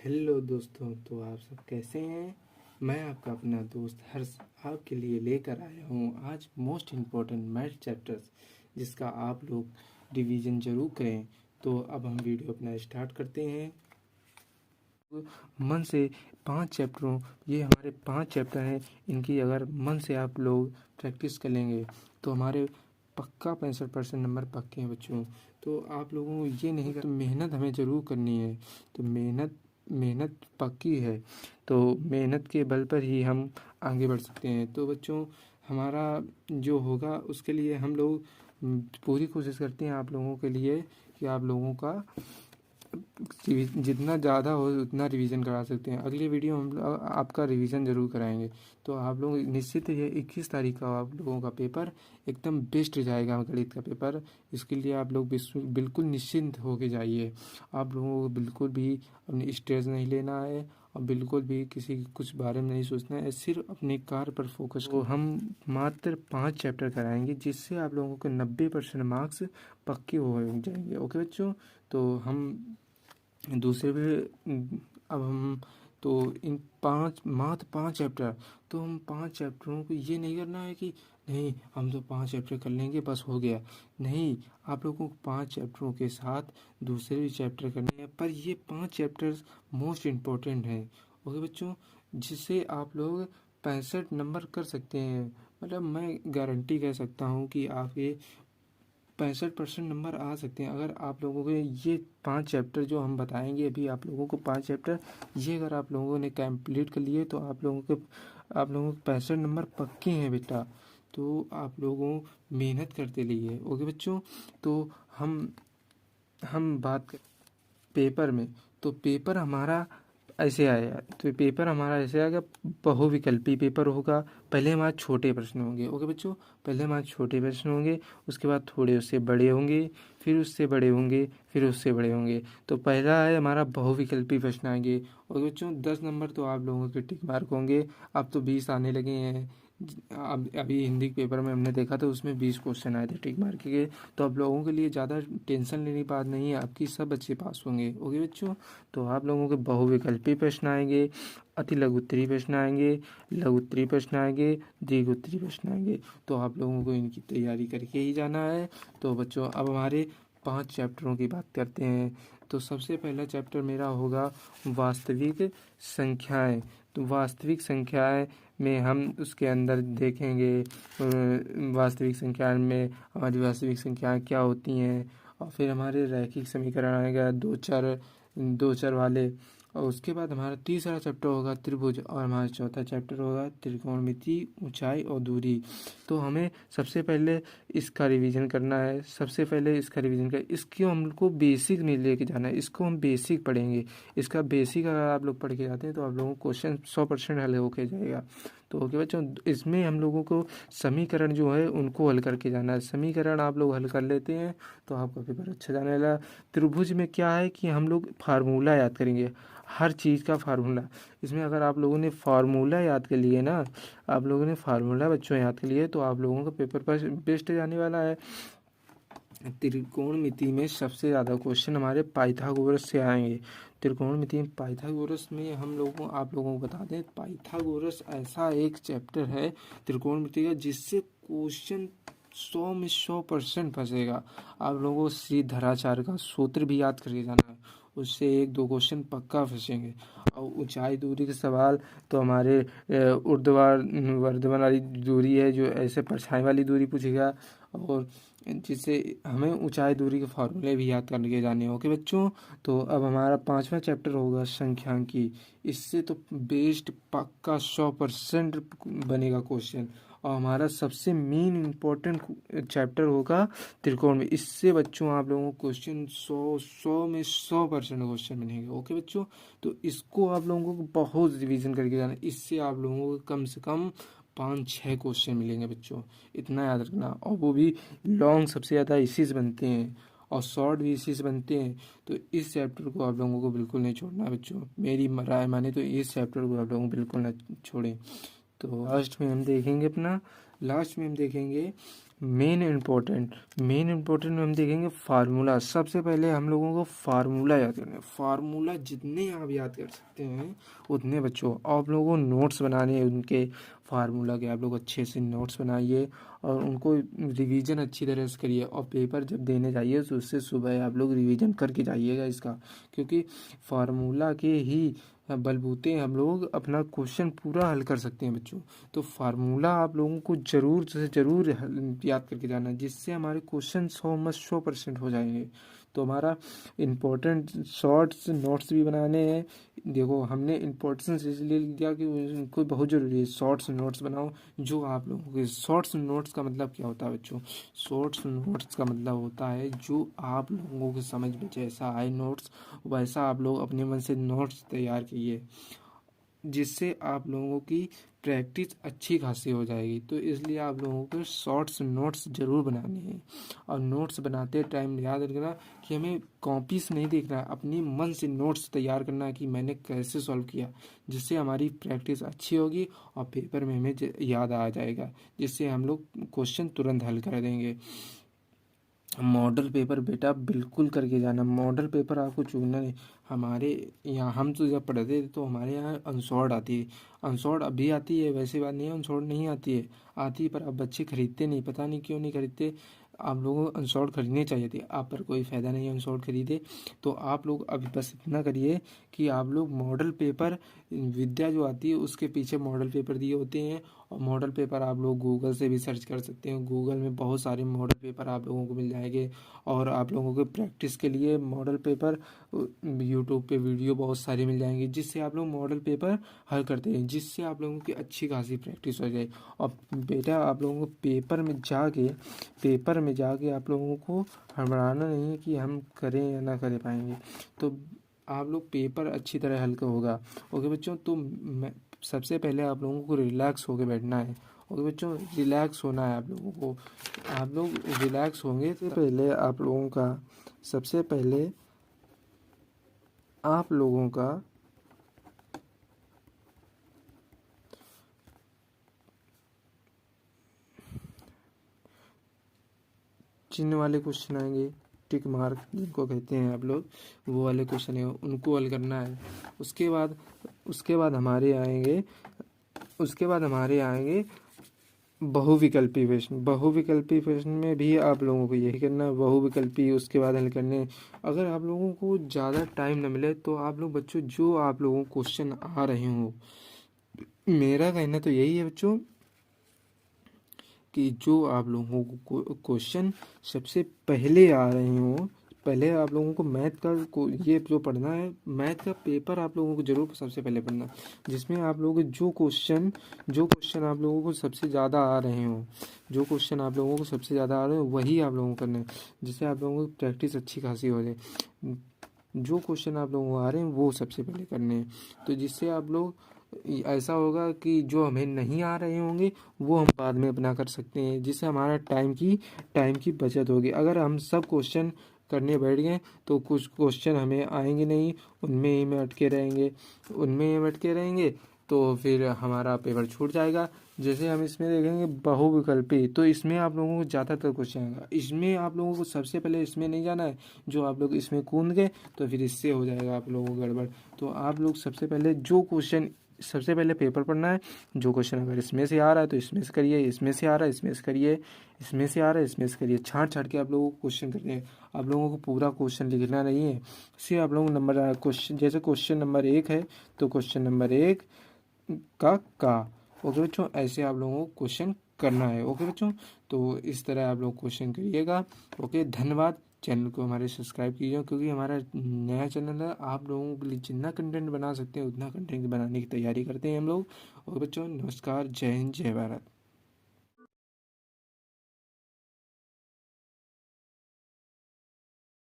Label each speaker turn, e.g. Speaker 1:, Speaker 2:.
Speaker 1: Hello दोस्तों, तो आप सब कैसे हैं। मैं आपका अपना दोस्त हर्ष आपके लिए लेकर आया हूँ आज मोस्ट इम्पोर्टेंट मैथ चैप्टर्स, जिसका आप लोग रिवीजन जरूर करें। तो अब हम वीडियो अपना स्टार्ट करते हैं। मन से 5 चैप्टरों, ये हमारे 5 चैप्टर हैं, इनकी अगर मन से आप लोग प्रैक्टिस कर लेंगे तो हमारे पक्का 65% नंबर पक्के हैं बच्चों। तो आप लोगों को ये नहीं कर, मेहनत हमें ज़रूर करनी है। तो मेहनत पक्की है, तो मेहनत के बल पर ही हम आगे बढ़ सकते हैं। तो बच्चों, हमारा जो होगा उसके लिए हम लोग पूरी कोशिश करते हैं आप लोगों के लिए कि आप लोगों का जितना ज़्यादा हो उतना रिवीजन करा सकते हैं। अगली वीडियो हम आपका रिवीजन ज़रूर कराएंगे। तो आप लोग निश्चित ये 21 तारीख का आप लोगों का पेपर एकदम बेस्ट जाएगा, गणित का पेपर। इसके लिए आप लोग बिल्कुल निश्चिंत होके जाइए। आप लोगों को बिल्कुल भी अपनी स्ट्रेस नहीं लेना है और बिल्कुल भी किसी कुछ बारे में नहीं सोचना है, सिर्फ अपने कार्य पर फोकस करो। हम मात्र 5 चैप्टर कराएंगे, जिससे आप लोगों के 90% मार्क्स पक्के हो जाएंगे। ओके बच्चों, तो हम दूसरे भी अब हम तो इन मात्र 5 चैप्टर, तो हम 5 चैप्टरों को ये नहीं करना है कि नहीं हम तो 5 चैप्टर कर लेंगे बस हो गया। नहीं, आप लोगों को 5 चैप्टरों के साथ दूसरे भी चैप्टर करने हैं, पर ये 5 चैप्टर्स मोस्ट इम्पोर्टेंट हैं। ओके बच्चों, जिससे आप लोग 65 नंबर कर सकते हैं। मतलब मैं गारंटी कह सकता हूँ कि आप ये 65% नंबर आ सकते हैं अगर आप लोगों के ये 5 चैप्टर जो हम बताएंगे अभी आप लोगों को 5 चैप्टर, ये अगर आप लोगों ने कंप्लीट कर लिए तो आप लोगों के 65 नंबर पक्के हैं बेटा। तो आप लोगों मेहनत करते रहिए। ओके बच्चों, तो हम बात कर पेपर में। तो पेपर हमारा ऐसे आएगा, तो पेपर हमारा ऐसे आएगा, बहुविकल्पी पेपर होगा। पहले हमारे छोटे प्रश्न होंगे। ओके बच्चों, पहले हमारे छोटे प्रश्न होंगे, उसके बाद थोड़े उससे बड़े होंगे, फिर उससे बड़े होंगे, फिर उससे बड़े होंगे। तो पहला है हमारा बहुविकल्पी प्रश्न आएंगे। ओके बच्चों, 10 नंबर तो आप लोगों के टिक मार्क होंगे। अब तो 20 आने लगे हैं। अब अभी हिंदी के पेपर में हमने देखा था, उसमें 20 क्वेश्चन आए थे टिक मार्क के। तो आप लोगों के लिए ज़्यादा टेंशन लेने की बात नहीं है, आपकी सब बच्चे पास होंगे। ओके बच्चों, तो आप लोगों के बहुविकल्पी प्रश्न आएंगे, अति लघुत्तरी प्रश्न आएंगे, लघुत्तरी प्रश्न आएंगे, दीर्घोत्तरी प्रश्न आएंगे। तो आप लोगों को इनकी तैयारी करके ही जाना है। तो बच्चों, अब हमारे 5 चैप्टरों की बात करते हैं। तो सबसे पहला चैप्टर मेरा होगा वास्तविक संख्याएं। तो वास्तविक संख्याएं में हम उसके अंदर देखेंगे वास्तविक संख्या में हमारी वास्तविक संख्याएं क्या होती हैं, और फिर हमारे रैखिक समीकरण आएगा दो चर वाले। और उसके बाद हमारा तीसरा चैप्टर होगा त्रिभुज, और हमारा चौथा चैप्टर होगा त्रिकोणमिति, ऊंचाई और दूरी। तो हमें सबसे पहले इसका रिवीजन करना है। सबसे पहले इसका रिवीजन कर, इसको हमको बेसिक नहीं लेके जाना है, इसको हम बेसिक पढ़ेंगे। इसका बेसिक अगर आप लोग पढ़ के जाते हैं तो आप लोगों को क्वेश्चन 100% हल होके जाएगा। तो ओके बच्चों, इसमें हम लोगों को समीकरण जो है उनको हल करके जाना है। समीकरण आप लोग हल कर लेते हैं तो आपका पेपर अच्छा जाने वाला। त्रिभुज में क्या है कि हम लोग फार्मूला याद करेंगे, हर चीज़ का फार्मूला। इसमें अगर आप लोगों ने फार्मूला याद कर लिए ना, आप लोगों ने फार्मूला बच्चों याद कर लिए, तो आप लोगों का पेपर पर बेस्ट जाने वाला है। त्रिकोणमिति में सबसे ज़्यादा क्वेश्चन हमारे पाइथागोरस से आएंगे। त्रिकोणमिति में पाइथागोरस में हम लोगों आप लोगों को बता दें, पाइथागोरस ऐसा एक चैप्टर है त्रिकोणमिति का जिससे क्वेश्चन 100 में 100% फंसेगा। आप लोगों को श्रीधराचार्य का सूत्र भी याद करके जाना है, उससे 1-2 क्वेश्चन पक्का फंसेंगे। और ऊंचाई दूरी के सवाल तो हमारे ऊर्ध्वाधर वाली दूरी है, जो ऐसे परछाई वाली दूरी पूछेगा, और जिससे हमें ऊंचाई दूरी के फॉर्मूले भी याद करके जाने हैं। ओके बच्चों, तो अब हमारा 5वां चैप्टर होगा संख्यांकी। इससे तो बेस्ट पक्का 100% बनेगा क्वेश्चन। और हमारा सबसे मेन इम्पोर्टेंट चैप्टर होगा त्रिकोण में। इससे बच्चों आप लोगों को क्वेश्चन 100 में 100% क्वेश्चन बनेंगे। ओके बच्चों, तो इसको आप लोगों को बहुत रिवीजन करके जाना है। इससे आप लोगों को कम से कम 5-6 क्वेश्चन मिलेंगे बच्चों, इतना याद रखना। और वो भी लॉन्ग सबसे ज़्यादा इसी से बनते हैं और शॉर्ट भी इसी से बनते हैं। तो इस चैप्टर को आप लोगों को बिल्कुल नहीं छोड़ना है बच्चों, मेरी राय माने तो इस चैप्टर को आप लोगों को बिल्कुल ना छोड़ें। तो लास्ट में हम देखेंगे मेन इम्पोर्टेंट में हम देखेंगे फार्मूला। सबसे पहले हम लोगों को फार्मूला याद करना है। फार्मूला जितने आप याद कर सकते हैं उतने बच्चों। आप लोगों को नोट्स बनाने हैं उनके फार्मूला के। आप लोग अच्छे से नोट्स बनाइए और उनको रिवीजन अच्छी तरह से करिए, और पेपर जब देने जाइए तो उससे सुबह आप लोग रिवीजन करके जाइएगा इसका, क्योंकि फार्मूला के ही बलबूते हम लोग अपना क्वेश्चन पूरा हल कर सकते हैं बच्चों। तो फार्मूला आप लोगों को ज़रूर से ज़रूर याद करके जाना है, जिससे हमारे क्वेश्चन 100% हो जाएंगे। तो हमारा इम्पोर्टेंट शॉर्ट्स नोट्स भी बनाने हैं। देखो हमने इम्पोर्टेंस इसलिए लिया कि उनको बहुत ज़रूरी है। शॉर्ट्स नोट्स बनाओ जो आप लोगों के। शॉर्ट्स नोट्स का मतलब क्या होता है बच्चों? शॉर्ट्स नोट्स का मतलब होता है जो आप लोगों के समझ में जैसा आए नोट्स, वैसा आप लोग अपने मन से नोट्स तैयार कीजिए, जिससे आप लोगों की प्रैक्टिस अच्छी खासी हो जाएगी। तो इसलिए आप लोगों को शॉर्ट्स नोट्स ज़रूर बनाने हैं। और नोट्स बनाते टाइम याद रखना कि हमें कॉपी से नहीं देखना है, अपनी मन से नोट्स तैयार करना है कि मैंने कैसे सॉल्व किया, जिससे हमारी प्रैक्टिस अच्छी होगी और पेपर में हमें याद आ जाएगा, जिससे हम लोग क्वेश्चन तुरंत हल कर देंगे। मॉडल पेपर बेटा बिल्कुल करके जाना। मॉडल पेपर आपको चुनना नहीं। हमारे यहाँ हम तो जब पढ़ते थे तो हमारे यहाँ अनसॉर्ड आती है। अनसॉर्ड अभी आती है, वैसी बात नहीं है अनसॉर्ड नहीं आती है, आती है, पर अब बच्चे खरीदते नहीं, पता नहीं क्यों नहीं खरीदते। आप लोगों को अनसॉर्ड खरीदने चाहिए थे, आप पर कोई फ़ायदा नहीं है अनसॉर्ड खरीदे। तो आप लोग अभी बस इतना करिए कि आप लोग मॉडल पेपर विद्या जो आती है उसके पीछे मॉडल पेपर दिए होते हैं, और मॉडल पेपर आप लोग गूगल से भी सर्च कर सकते हैं। गूगल में बहुत सारे मॉडल पेपर आप लोगों को मिल जाएंगे। और आप लोगों को प्रैक्टिस के लिए मॉडल पेपर यूट्यूब पे वीडियो बहुत सारे मिल जाएंगे, जिससे आप लोग मॉडल पेपर हल करते हैं, जिससे आप लोगों की अच्छी खासी प्रैक्टिस हो जाए। और बेटा आप लोगों को पेपर में जाके आप लोगों को हड़बड़ाना नहीं है कि हम करें या ना कर पाएंगे। तो आप लोग पेपर अच्छी तरह हल होगा। ओके बच्चों, तो सबसे पहले आप लोगों को रिलैक्स होकर बैठना है। ओके बच्चों, रिलैक्स होना है आप लोगों को। आप लोग रिलैक्स होंगे तो पहले आप लोगों का सबसे पहले आप लोगों का चिन्ह वाले क्वेश्चन आएंगे, टिक मार्क जिनको कहते हैं आप लोग, वो वाले क्वेश्चन है, उनको हल करना है। उसके बाद हमारे आएंगे बहुविकल्पी प्रश्न। बहुविकल्पी प्रश्न में भी आप लोगों को यही करना है, बहुविकल्पी उसके बाद हल करने। अगर आप लोगों को ज़्यादा टाइम न मिले तो आप लोग बच्चों जो आप लोगों को क्वेश्चन आ रहे हो, मेरा कहना तो यही है बच्चों कि जो आप लोगों को क्वेश्चन सबसे पहले आ रहे हो, पहले आप लोगों को मैथ का ये जो पढ़ना है, मैथ का पेपर आप लोगों को जरूर सबसे पहले पढ़ना है, जिसमें आप लोगों को जो क्वेश्चन आप लोगों को सबसे ज़्यादा आ रहे हो, जो क्वेश्चन आप लोगों को सबसे ज़्यादा आ रहे हो वही आप लोगों को करना है, जिससे आप लोगों की प्रैक्टिस अच्छी खासी हो जाए। जो क्वेश्चन आप लोगों को आ रहे हैं वो सबसे पहले करने हैं। तो जिससे आप लोग ऐसा होगा कि जो हमें नहीं आ रहे होंगे वो हम बाद में अपना कर सकते हैं, जिससे हमारा टाइम की बचत होगी। अगर हम सब क्वेश्चन करने बैठ गए तो कुछ क्वेश्चन हमें आएंगे नहीं, उनमें ही में अटके रहेंगे तो फिर हमारा पेपर छूट जाएगा। जैसे हम इसमें देखेंगे बहुविकल्पी, तो इसमें आप लोगों को ज़्यादातर क्वेश्चन आएगा। इसमें आप लोगों को सबसे पहले इसमें नहीं जाना है, जो आप लोग इसमें कूद गए तो फिर इससे हो जाएगा आप लोगों को गड़बड़। तो आप लोग सबसे पहले पेपर पढ़ना है। जो क्वेश्चन अगर इसमें से आ रहा है तो इसमें से करिए, इसमें से आ रहा है इसमें से करिए, इसमें से आ रहा है इसमें से करिए। छाँट के आप लोगों को क्वेश्चन करने हैं। आप लोगों को पूरा क्वेश्चन लिखना नहीं है। इससे आप लोगों नंबर क्वेश्चन, जैसे क्वेश्चन नंबर 1 है तो क्वेश्चन नंबर 1 का ओके बच्चों, ऐसे आप लोगों को क्वेश्चन करना है। ओके बच्चों, तो इस तरह आप लोग क्वेश्चन करिएगा। ओके, धन्यवाद। चैनल को हमारे सब्सक्राइब कीजिए, क्योंकि हमारा नया चैनल है। आप लोगों के लिए जितना कंटेंट बना सकते हैं उतना कंटेंट बनाने की तैयारी करते हैं हम लोग। ओके बच्चों, नमस्कार, जय हिंद, जय भारत।